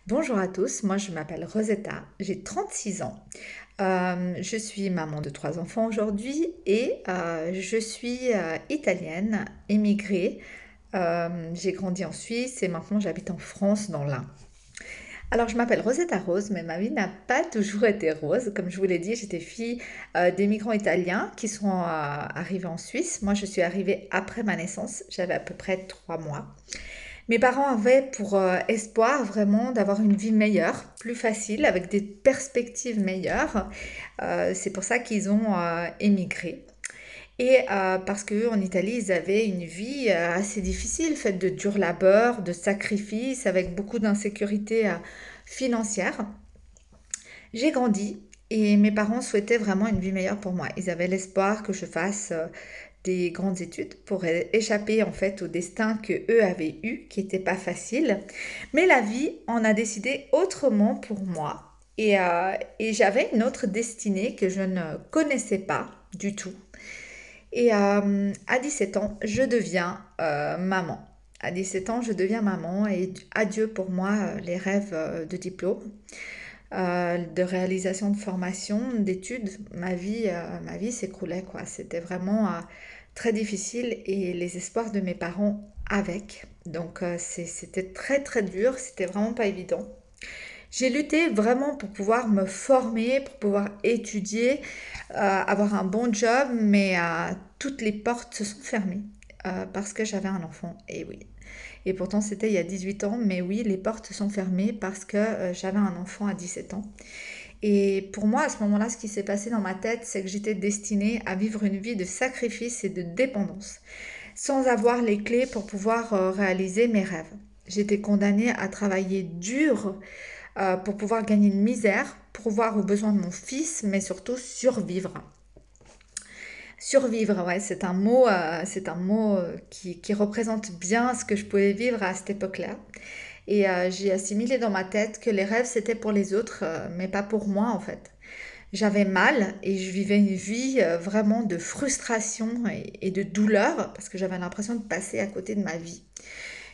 Bonjour à tous, moi je m'appelle Rosetta, j'ai 36 ans. Je suis maman de trois enfants aujourd'hui et je suis italienne, émigrée. J'ai grandi en Suisse et maintenant j'habite en France dans l'Ain. Alors je m'appelle Rosetta Rose, mais ma vie n'a pas toujours été rose. Comme je vous l'ai dit, j'étais fille des migrants italiens qui sont arrivés en Suisse. Moi je suis arrivée après ma naissance, j'avais à peu près 3 mois. Mes parents avaient pour espoir vraiment d'avoir une vie meilleure, plus facile, avec des perspectives meilleures. C'est pour ça qu'ils ont émigré. Et parce qu'eux, en Italie, ils avaient une vie assez difficile, faite de dur labeur, de sacrifices, avec beaucoup d'insécurité financière. J'ai grandi et mes parents souhaitaient vraiment une vie meilleure pour moi. Ils avaient l'espoir que je fasse des grandes études pour échapper en fait au destin que eux avaient eu, qui n'était pas facile. Mais la vie en a décidé autrement pour moi. Et j'avais une autre destinée que je ne connaissais pas du tout. Et à 17 ans, je deviens maman. À 17 ans, je deviens maman et adieu pour moi les rêves de diplôme, de réalisation de formation, d'études. Ma vie s'écroulait quoi. C'était vraiment très difficile et les espoirs de mes parents avec. Donc c'était très très dur, c'était vraiment pas évident. J'ai lutté vraiment pour pouvoir me former, pour pouvoir étudier, avoir un bon job, mais toutes les portes se sont fermées parce que j'avais un enfant. Et oui. Et pourtant, c'était il y a 18 ans, mais oui, les portes se sont fermées parce que j'avais un enfant à 17 ans. Et pour moi, à ce moment-là, ce qui s'est passé dans ma tête, c'est que j'étais destinée à vivre une vie de sacrifice et de dépendance, sans avoir les clés pour pouvoir réaliser mes rêves. J'étais condamnée à travailler dur pour pouvoir gagner une misère, pourvoir aux besoins de mon fils, mais surtout survivre. Survivre, ouais, c'est un mot qui représente bien ce que je pouvais vivre à cette époque-là. Et j'ai assimilé dans ma tête que les rêves, c'était pour les autres, mais pas pour moi, en fait. J'avais mal et je vivais une vie vraiment de frustration et de douleur parce que j'avais l'impression de passer à côté de ma vie.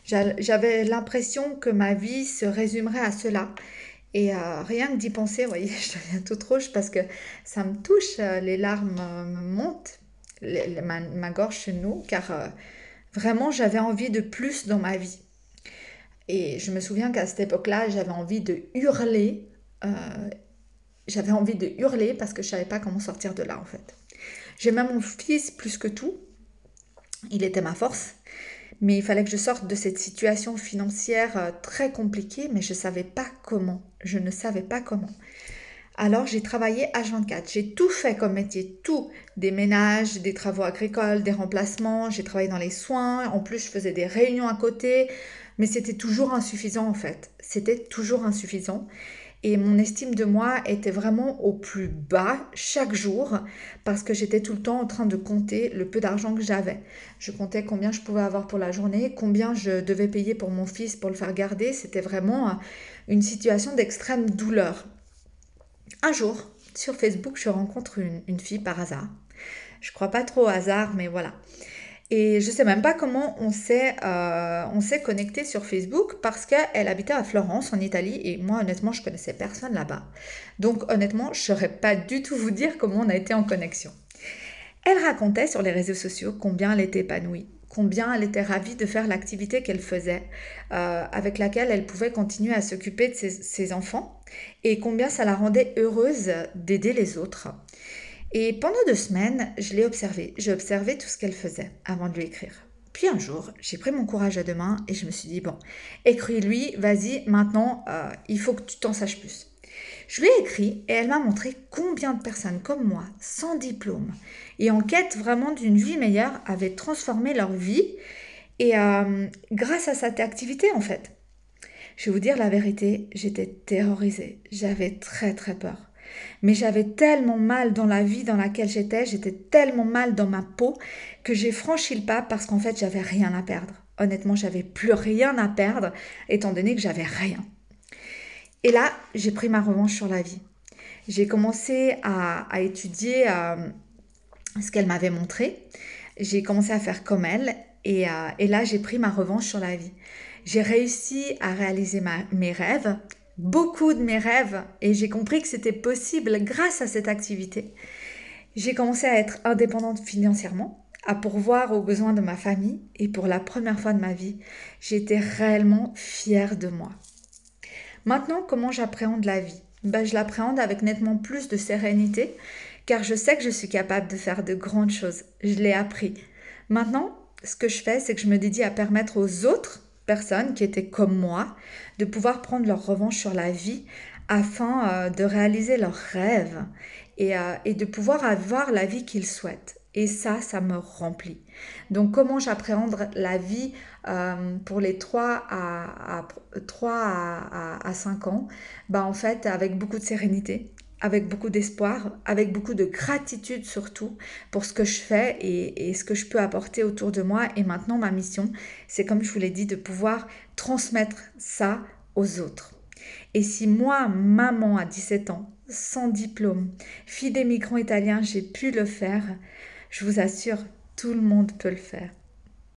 J'avais l'impression que ma vie se résumerait à cela. Et rien que d'y penser, vous voyez, je deviens toute rouge parce que ça me touche, les larmes me montent, ma gorge se noue, car vraiment j'avais envie de plus dans ma vie. Et je me souviens qu'à cette époque-là, euh, j'avais envie de hurler parce que je savais pas comment sortir de là en fait. J'aimais mon fils plus que tout, il était ma force, mais il fallait que je sorte de cette situation financière très compliquée, mais je savais pas comment. Je ne savais pas comment. Alors j'ai travaillé H24, j'ai tout fait comme métier, tout, des ménages, des travaux agricoles, des remplacements, j'ai travaillé dans les soins, en plus je faisais des réunions à côté, mais c'était toujours insuffisant en fait, c'était toujours insuffisant. Et mon estime de moi était vraiment au plus bas chaque jour parce que j'étais tout le temps en train de compter le peu d'argent que j'avais. Je comptais combien je pouvais avoir pour la journée, combien je devais payer pour mon fils pour le faire garder. C'était vraiment une situation d'extrême douleur. Un jour, sur Facebook, je rencontre une fille par hasard. Je crois pas trop au hasard, mais voilà. Et je sais même pas comment on s'est connecté sur Facebook parce qu'elle habitait à Florence, en Italie, et moi, honnêtement, je connaissais personne là-bas. Donc, honnêtement, je saurais pas du tout vous dire comment on a été en connexion. Elle racontait sur les réseaux sociaux combien elle était épanouie, combien elle était ravie de faire l'activité qu'elle faisait, avec laquelle elle pouvait continuer à s'occuper de ses enfants, et combien ça la rendait heureuse d'aider les autres. Et pendant 2 semaines, je l'ai observée. J'ai observé tout ce qu'elle faisait avant de lui écrire. Puis un jour, j'ai pris mon courage à deux mains et je me suis dit, bon, écris-lui, vas-y, maintenant, il faut que tu t'en saches plus. Je lui ai écrit et elle m'a montré combien de personnes comme moi, sans diplôme et en quête vraiment d'une vie meilleure, avaient transformé leur vie et grâce à cette activité en fait. Je vais vous dire la vérité, j'étais terrorisée, j'avais très très peur. Mais j'avais tellement mal dans la vie dans laquelle j'étais tellement mal dans ma peau que j'ai franchi le pas parce qu'en fait j'avais rien à perdre. Honnêtement, j'avais plus rien à perdre étant donné que j'avais rien. Et là, j'ai pris ma revanche sur la vie. J'ai commencé à étudier ce qu'elle m'avait montré. J'ai commencé à faire comme elle et là, j'ai pris ma revanche sur la vie. J'ai réussi à réaliser mes rêves beaucoup de mes rêves et j'ai compris que c'était possible grâce à cette activité. J'ai commencé à être indépendante financièrement, à pourvoir aux besoins de ma famille et pour la première fois de ma vie, j'étais réellement fière de moi. Maintenant, comment j'appréhende la vie? Je l'appréhende avec nettement plus de sérénité, car je sais que je suis capable de faire de grandes choses. Je l'ai appris. Maintenant, ce que je fais, c'est que je me dédie à permettre aux autres personnes qui étaient comme moi de pouvoir prendre leur revanche sur la vie afin de réaliser leurs rêves et de pouvoir avoir la vie qu'ils souhaitent. Et ça me remplit. Donc, comment j'appréhende la vie pour les 3 à 5 ans, en fait, avec beaucoup de sérénité, avec beaucoup d'espoir, avec beaucoup de gratitude surtout pour ce que je fais et ce que je peux apporter autour de moi. Et maintenant, ma mission, c'est comme je vous l'ai dit, de pouvoir transmettre ça aux autres. Et si moi, maman à 17 ans, sans diplôme, fille des migrants italiens, j'ai pu le faire, je vous assure, tout le monde peut le faire.